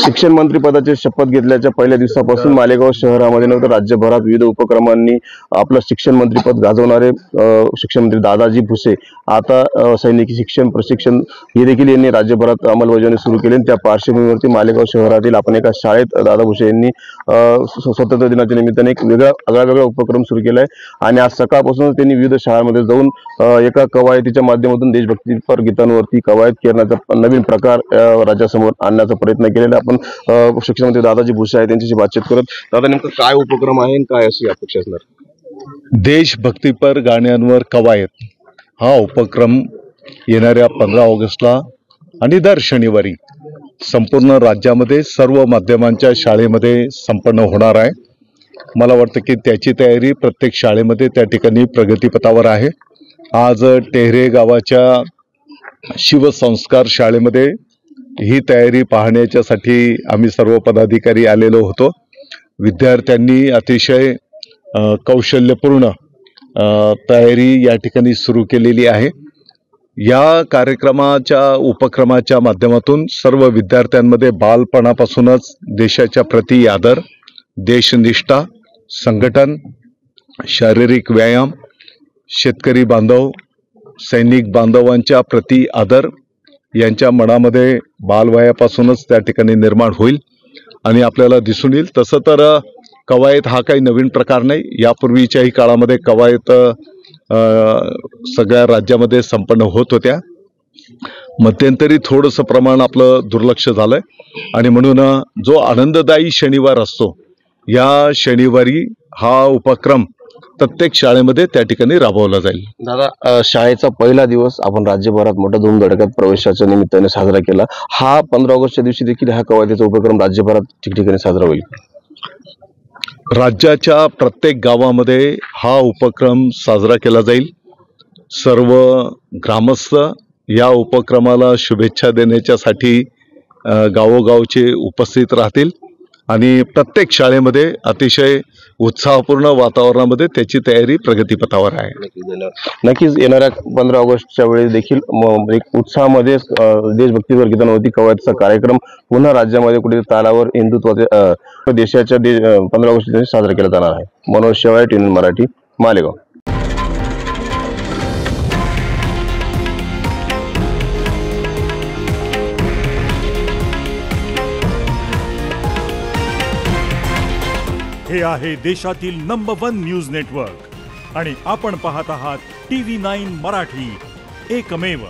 शिक्षण मंत्री पदाची शपथ घेतल्याच्या पहिल्या दिवसापासून मालेगाव शहरामध्ये नव्हतं राज्यभरात विविध उपक्रमांनी आपलं शिक्षण मंत्री पद गाजवणारे शिक्षण मंत्री दादाजी भुसे आता सैनिकी शिक्षण प्रशिक्षण हे देखील यांनी राज्यभरात अंमलबजावणी सुरू केली। त्या पार्श्वभूमीवरती मालेगाव शहरातील आपण एका शाळेत दादा भुसे यांनी स्वातंत्र्य दिनाच्या निमित्ताने एक वेगळा उपक्रम सुरू केला आहे आणि आज सकाळपासून त्यांनी विविध शाळांमध्ये जाऊन एका कवायतीच्या माध्यमातून देशभक्तीपर गीतांवरती कवायत करण्याचा नवीन प्रकार राज्यासमोर आणण्याचा प्रयत्न केलेला। आपण शिक्षण मंत्री दादाजी भुसे आहेत त्यांच्याशी बातचीत करत, दादा नेमकं काय उपक्रम आहे आणि काय अशी अपेक्षा असणार? देशभक्तीपर गाण्यांवर कवायत हा उपक्रम येणाऱ्या 15 ऑगस्टला आणि दर शनिवारी संपूर्ण राज्यामध्ये सर्व माध्यमांच्या शाळेमध्ये संपन्न होणार आहे। मला वाटतं की त्याची तयारी प्रत्येक शाळेमध्ये त्या ठिकाणी प्रगतीपथावर आहे। आज टेहरे गावाच्या शिवसंस्कार शाळेमध्ये ही तयारी पाहण्याच्यासाठी आम्ही सर्व पदाधिकारी आलेलो होतो। विद्यार्थ्यांनी अतिशय कौशल्यपूर्ण तयारी या ठिकाणी सुरू केलेली आहे। या उपक्रमाच्या माध्यमातून सर्व विद्यार्थ्यांमध्ये बालपणापासूनच देशाच्या प्रति आदर, देशनिष्ठा, संघटन, शारीरिक व्यायाम, शेतकरी बांधव, सैनिक बांधवांच्या प्रति आदर यांच्या मनामध्ये बालवयापासूनच त्या ठिकाणी निर्माण होईल आणि आपल्याला दिसून येईल। तसं तर कवायत हा काही नवीन प्रकार नाही, यापूर्वीच्याही काळामध्ये कवायत सगळ्या राज्यामध्ये संपन्न होत होत्या। मध्यंतरी थोडंसं प्रमाण आपलं दुर्लक्ष झालंय आणि म्हणून जो आनंददायी शनिवार असतो या शनिवारी हा उपक्रम प्रत्येक शाळेमध्ये त्या ठिकाणी राबवला जाईल। दादा, शाळेचा पहिला दिवस आपण राज्यभरात मोठ्या धूमधडक्यात प्रवेशाच्या निमित्ताने साजरा केला। हा 15 ऑगस्टच्या दिवशी देखील हा कवायतीचा उपक्रम राज्यभरात ठिकठिकाणी साजरा होईल। राज्याच्या प्रत्येक गावामध्ये हा उपक्रम साजरा केला जाईल। सर्व ग्रामस्थ या उपक्रमाला शुभेच्छा देण्याच्यासाठी गावोगावचे उपस्थित राहतील आणि प्रत्येक शाळेमध्ये अतिशय उत्साहपूर्ण वातावरणामध्ये त्याची तयारी प्रगतीपथावर आहे। नक्कीच येणाऱ्या 15 ऑगस्टच्या वेळेस देखील एक उत्साहामध्ये देशभक्तीपर गीतांवरती कवायतीचा कार्यक्रम पुन्हा राज्यामध्ये कुठे तालावर हिंदुत्वाच्या देशाच्या 15 ऑगस्ट साजरा केला जाणार आहे। मनोज शेवाळे, टीव्ही मराठी, मालेगाव। हे आहे देशातील नंबर 1 न्यूज नेटवर्क आणि आपण पाहत आहात TV9 मराठी, एकमेव।